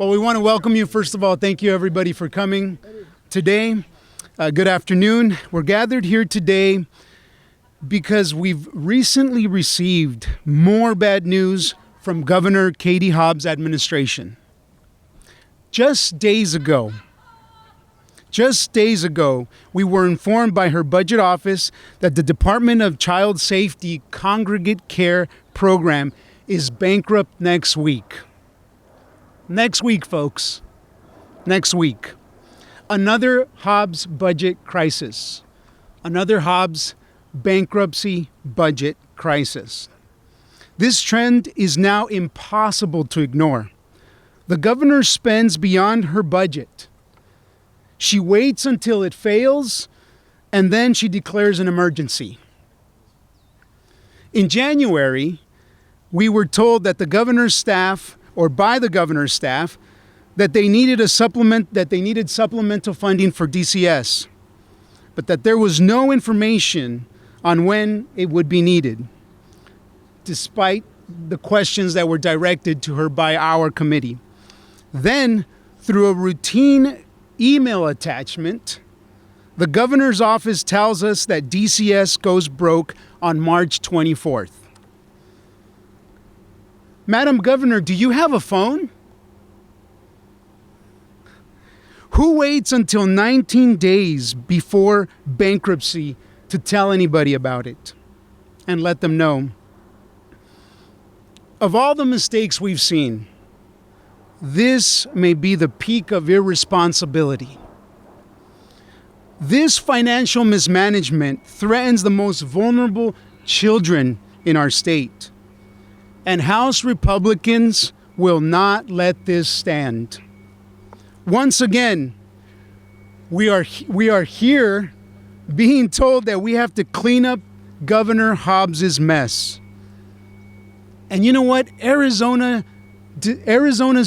Well, we want to welcome you. First of all, thank you everybody for coming today. Good afternoon. We're gathered here today because we've recently received more bad news from Governor Katie Hobbs' administration. Just days ago, we were informed by her budget office that the Department of Child Safety Congregate Care program is bankrupt next week. Next week, folks. Next week. Another Hobbs budget crisis. Another Hobbs bankruptcy budget crisis. This trend is now impossible to ignore. The governor spends beyond her budget. She waits until it fails, and then she declares an emergency. In January, we were told that the governor's staff, or by the governor's staff, that they needed supplemental funding for DCS, but that there was no information on when it would be needed, despite the questions that were directed to her by our committee. Then, through a routine email attachment, the governor's office tells us that DCS goes broke on March 24th. Madam Governor, do you have a phone? Who waits until 19 days before bankruptcy to tell anybody about it and let them know? Of all the mistakes we've seen, this may be the peak of irresponsibility. This financial mismanagement threatens the most vulnerable children in our state. And House Republicans will not let this stand. Once again, we are here being told that we have to clean up Governor Hobbs' mess. And you know what? Arizona's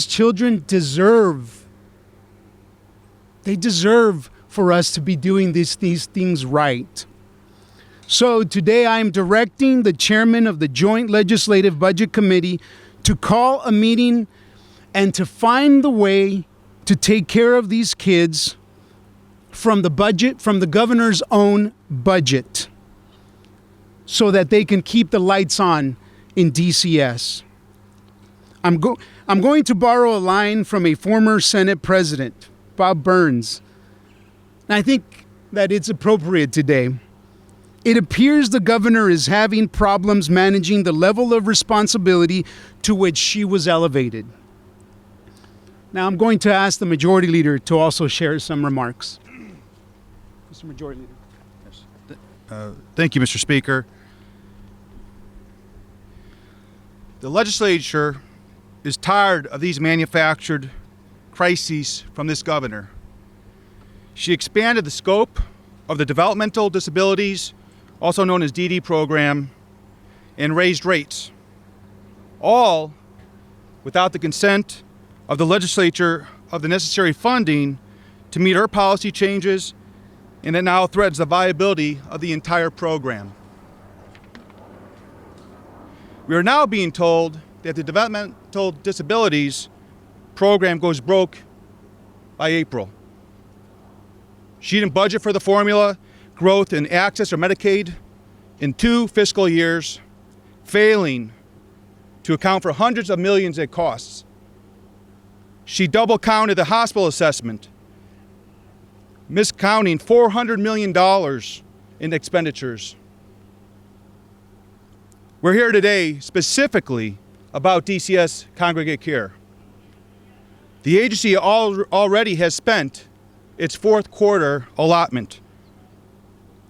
children deserve for us to be doing these things right. So today I am directing the chairman of the Joint Legislative Budget Committee to call a meeting and to find the way to take care of these kids from the governor's own budget, so that they can keep the lights on in DCS. I'm going to borrow a line from a former Senate president, Bob Burns. And I think that it's appropriate today. It appears the governor is having problems managing the level of responsibility to which she was elevated. Now I'm going to ask the Majority Leader to also share some remarks. Mr. Majority Leader. Yes. Thank you, Mr. Speaker. The legislature is tired of these manufactured crises from this governor. She expanded the scope of the developmental disabilities, also known as DD program, and raised rates, all without the consent of the legislature of the necessary funding to meet her policy changes, and it now threatens the viability of the entire program. We are now being told that the developmental disabilities program goes broke by April. She didn't budget for the formula, growth, and access or Medicaid in 2 fiscal years, failing to account for hundreds of millions in costs. She double counted the hospital assessment, miscounting $400 million in expenditures. We're here today specifically about DCS Congregate Care. The agency already has spent its 4th quarter allotment,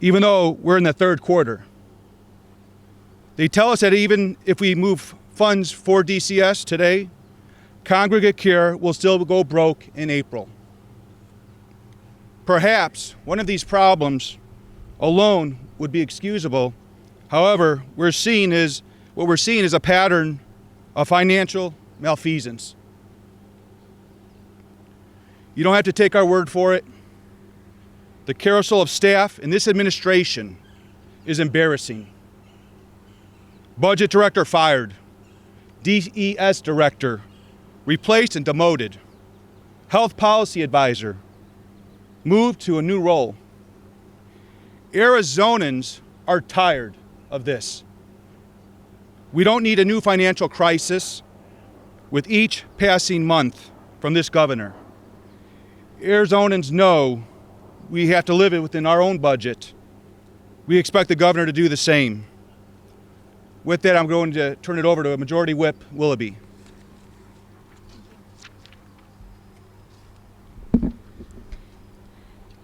even though we're in the 3rd quarter. They tell us that even if we move funds for DCS today, Congregate Care will still go broke in April. Perhaps one of these problems alone would be excusable. However, what we're seeing is a pattern of financial malfeasance. You don't have to take our word for it. The carousel of staff in this administration is embarrassing. Budget director fired. DES director replaced and demoted. health policy advisor, moved to a new role. Arizonans are tired of this. We don't need a new financial crisis with each passing month from this governor. Arizonans know we have to live it within our own budget. We expect the governor to do the same. With that, I'm going to turn it over to Majority Whip Willoughby.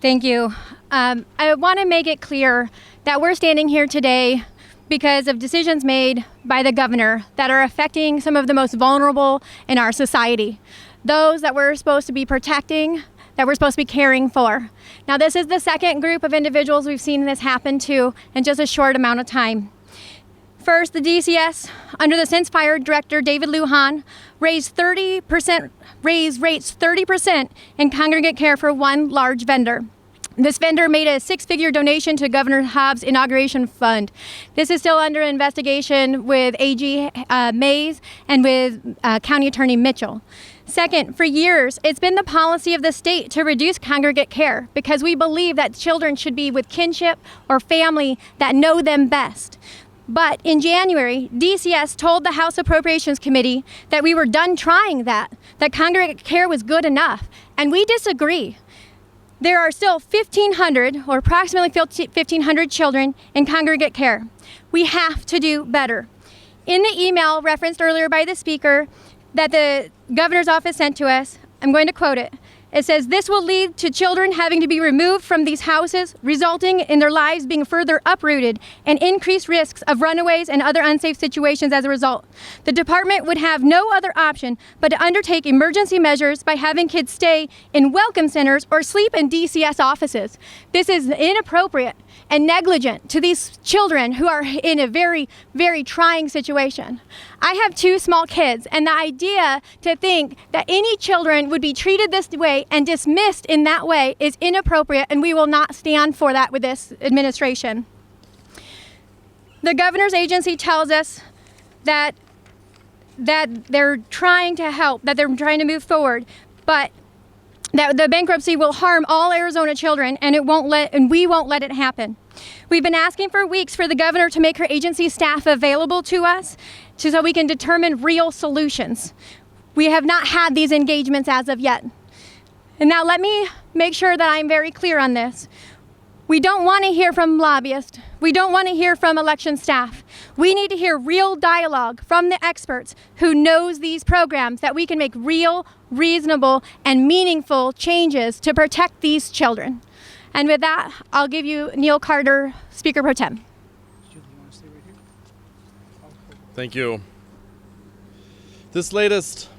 Thank you. I want to make it clear that we're standing here today because of decisions made by the governor that are affecting some of the most vulnerable in our society, those that we're supposed to be protecting, that we're supposed to be caring for. Now, this is the second group of individuals we've seen this happen to in just a short amount of time. First, the DCS, under the since fired director David Lujan, raised rates 30% in congregate care for one large vendor. This vendor made a six-figure donation to Governor Hobbs' inauguration fund. This is still under investigation with AG Mays and with County Attorney Mitchell. Second, for years, it's been the policy of the state to reduce congregate care because we believe that children should be with kinship or family that know them best. But in January, DCS told the House Appropriations Committee that we were done trying that congregate care was good enough, and we disagree. There are still 1,500 or approximately 1,500 children in congregate care. We have to do better. In the email referenced earlier by the speaker that the governor's office sent to us, I'm going to quote it. It says, "This will lead to children having to be removed from these houses, resulting in their lives being further uprooted and increased risks of runaways and other unsafe situations as a result. The department would have no other option but to undertake emergency measures by having kids stay in welcome centers or sleep in DCS offices. This is inappropriate and negligent to these children who are in a very, very trying situation. I have two small kids, and the idea to think that any children would be treated this way and dismissed in that way is inappropriate, and we will not stand for that with this administration. The governor's agency tells us that they're trying to help, that they're trying to move forward, but that the bankruptcy will harm all Arizona children, and we won't let it happen. We've been asking for weeks for the governor to make her agency staff available to us so we can determine real solutions. We have not had these engagements as of yet. And now let me make sure that I'm very clear on this. We don't want to hear from lobbyists. We don't want to hear from election staff. We need to hear real dialogue from the experts who knows these programs that we can make real, reasonable, and meaningful changes to protect these children. And with that, I'll give you Neal Carter, Speaker Pro Tem. Thank you. This latest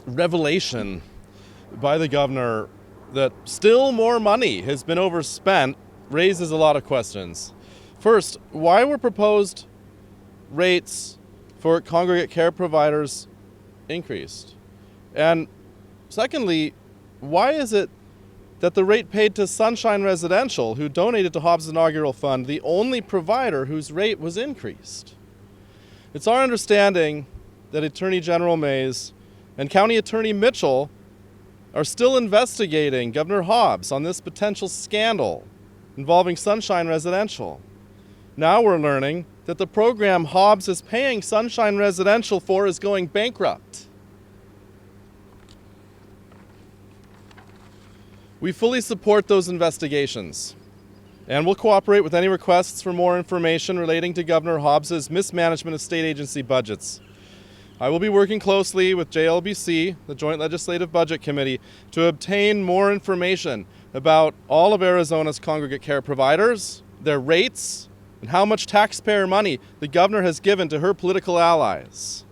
revelation by the governor that still more money has been overspent raises a lot of questions. First, why were proposed rates for congregate care providers increased? And secondly, why is it that the rate paid to Sunshine Residential, who donated to Hobbs' inaugural fund, the only provider whose rate was increased? It's our understanding that Attorney General Mays and County Attorney Mitchell are still investigating Governor Hobbs on this potential scandal involving Sunshine Residential. Now we're learning that the program Hobbs is paying Sunshine Residential for is going bankrupt. We fully support those investigations and will cooperate with any requests for more information relating to Governor Hobbs' mismanagement of state agency budgets. I will be working closely with JLBC, the Joint Legislative Budget Committee, to obtain more information about all of Arizona's congregate care providers, their rates, and how much taxpayer money the governor has given to her political allies.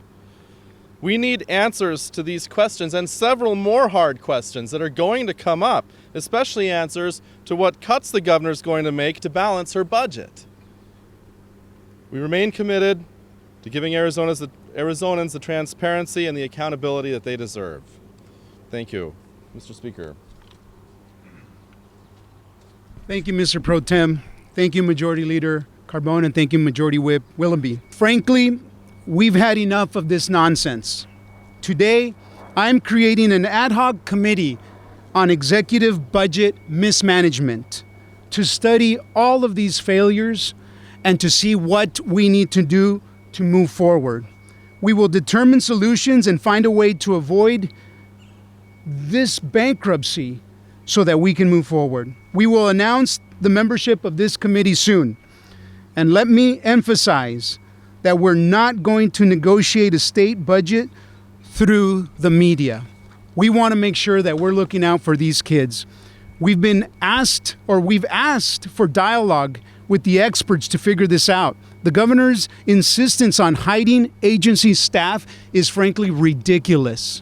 We need answers to these questions and several more hard questions that are going to come up, especially answers to what cuts the governor is going to make to balance her budget. We remain committed to giving Arizonans the transparency and the accountability that they deserve. Thank you, Mr. Speaker. Thank you, Mr. Pro Tem. Thank you, Majority Leader Carbone, and thank you, Majority Whip Willoughby. Frankly, we've had enough of this nonsense. Today, I'm creating an ad hoc committee on executive budget mismanagement to study all of these failures and to see what we need to do to move forward. We will determine solutions and find a way to avoid this bankruptcy so that we can move forward. We will announce the membership of this committee soon. And let me emphasize that we're not going to negotiate a state budget through the media. We want to make sure that we're looking out for these kids. We've asked for dialogue with the experts to figure this out. The governor's insistence on hiding agency staff is frankly ridiculous.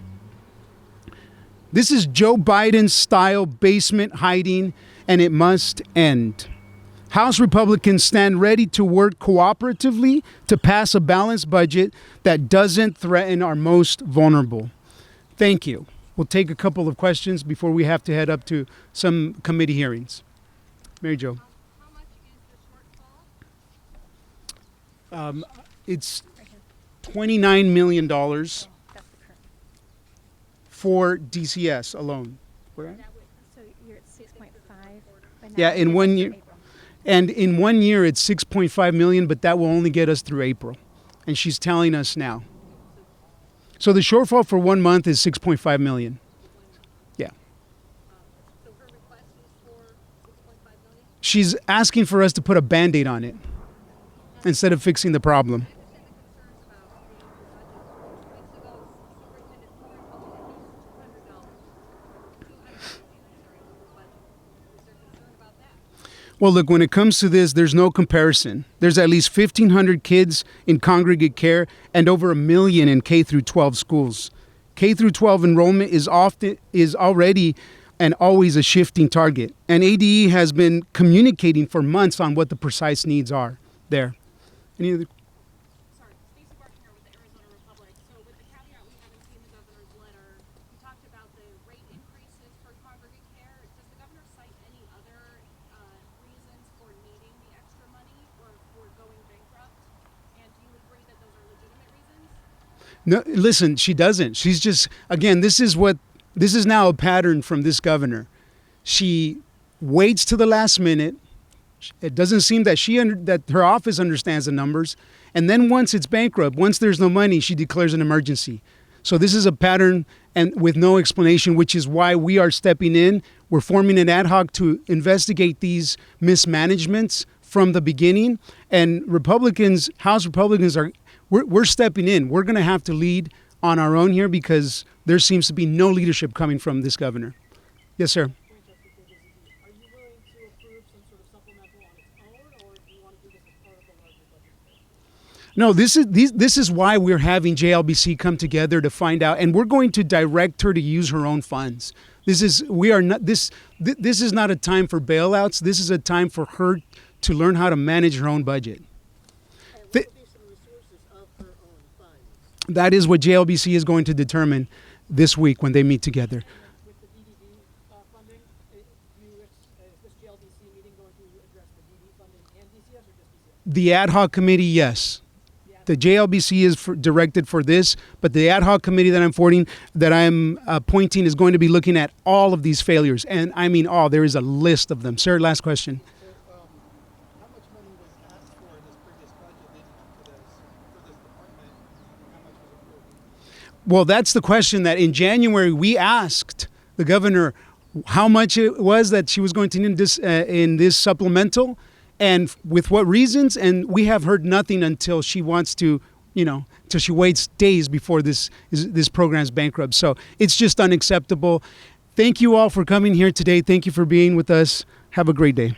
This is Joe Biden's style basement hiding, and it must end. House Republicans stand ready to work cooperatively to pass a balanced budget that doesn't threaten our most vulnerable. Thank you. We'll take a couple of questions before we have to head up to some committee hearings. Mary Jo. How much is the shortfall? It's $29 million for DCS alone. Right? So you're at 6.5. Yeah, in 1 year. And in 1 year, it's 6.5 million, but that will only get us through April. And she's telling us now. So the shortfall for 1 month is 6.5 million. Yeah. So her request is for 6.5 million? She's asking for us to put a Band-Aid on it instead of fixing the problem. Well, look, when it comes to this, there's no comparison. There's at least 1,500 kids in congregate care and over 1 million in K through 12 schools. K through 12 enrollment is already and always a shifting target. And ADE has been communicating for months on what the precise needs are there. Any other? Sorry, Stacey Barton here with the Arizona Republic. So with the caveat we haven't seen the governor's letter, you talked about the rate increases for congregate care. Does the governor cite any other reasons for needing the extra money or for going bankrupt? And do you agree that those are legitimate reasons? No, listen, she doesn't. She's just, again, this is now a pattern from this governor. She waits to the last minute. It doesn't seem that that her office understands the numbers. And then once it's bankrupt, once there's no money, she declares an emergency. So this is a pattern and with no explanation, which is why we are stepping in. We're forming an ad hoc to investigate these mismanagements from the beginning. And House Republicans we're stepping in. We're going to have to lead on our own here because there seems to be no leadership coming from this governor. Yes, sir. Are you willing to approve some sort of supplemental on its own, or do you want to do this as part of the larger budget? No, this is why we're having JLBC come together to find out, and we're going to direct her to use her own funds. This is not a time for bailouts. This is a time for her to learn how to manage her own budget. And what would be some resources of her own funds? That is what JLBC is going to determine this week when they meet together. With the DDD funding, is this JLBC meeting going to address the DD funding and DCS or just DCS? The ad hoc committee, yes. The JLBC is directed for this, but the ad hoc committee that I'm appointing is going to be looking at all of these failures. And I mean all. There is a list of them. Sir, last question. So, how much money was asked for in this previous budget for this department? How much was approved? Well, that's the question that in January we asked the governor how much it was that she was going to need in this supplemental and with what reasons. And we have heard nothing until she wants to, till she waits days before this program is bankrupt. So it's just unacceptable. Thank you all for coming here today. Thank you for being with us. Have a great day.